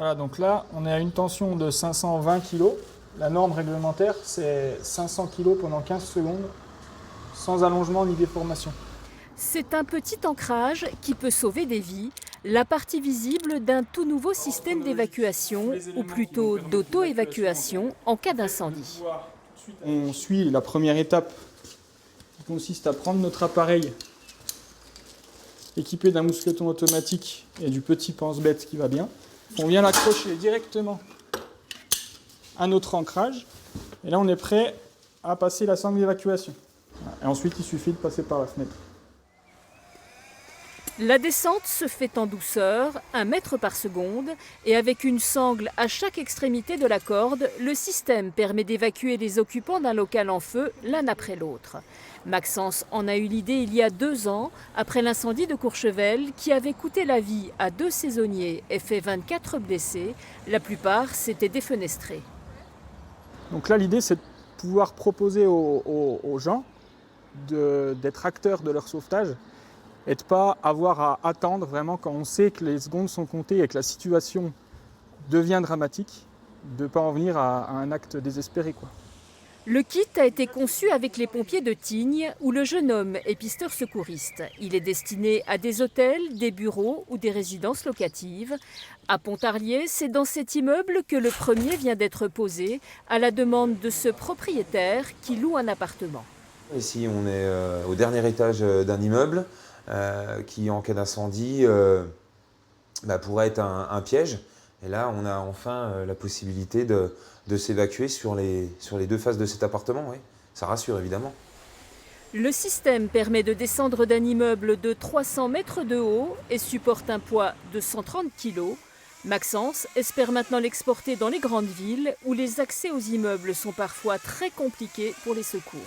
Voilà, donc là, on est à une tension de 520 kg. La norme réglementaire, c'est 500 kg pendant 15 secondes, sans allongement ni déformation. C'est un petit ancrage qui peut sauver des vies, la partie visible d'un tout nouveau système d'évacuation, ou plutôt d'auto-évacuation en cas d'incendie. On suit la première étape qui consiste à prendre notre appareil équipé d'un mousqueton automatique et du petit pense-bête qui va bien. On vient l'accrocher directement à notre ancrage et là on est prêt à passer la sangle d'évacuation. Et ensuite il suffit de passer par la fenêtre. La descente se fait en douceur, 1 mètre par seconde, et avec une sangle à chaque extrémité de la corde, le système permet d'évacuer les occupants d'un local en feu l'un après l'autre. Maxence en a eu l'idée il y a 2 ans, après l'incendie de Courchevel, qui avait coûté la vie à 2 saisonniers et fait 24 blessés. La plupart s'étaient défenestrés. Donc là l'idée c'est de pouvoir proposer aux gens d'être acteurs de leur sauvetage et de ne pas avoir à attendre vraiment quand on sait que les secondes sont comptées et que la situation devient dramatique, de ne pas en venir à un acte désespéré, quoi. Le kit a été conçu avec les pompiers de Tignes, où le jeune homme est pisteur secouriste. Il est destiné à des hôtels, des bureaux ou des résidences locatives. À Pontarlier, c'est dans cet immeuble que le premier vient d'être posé, à la demande de ce propriétaire qui loue un appartement. Ici, on est au dernier étage d'un immeuble qui, en cas d'incendie, pourrait être un piège. Et là, on a enfin la possibilité de s'évacuer sur les 2 faces de cet appartement. Oui. Ça rassure, évidemment. Le système permet de descendre d'un immeuble de 300 mètres de haut et supporte un poids de 130 kg. Maxence espère maintenant l'exporter dans les grandes villes où les accès aux immeubles sont parfois très compliqués pour les secours.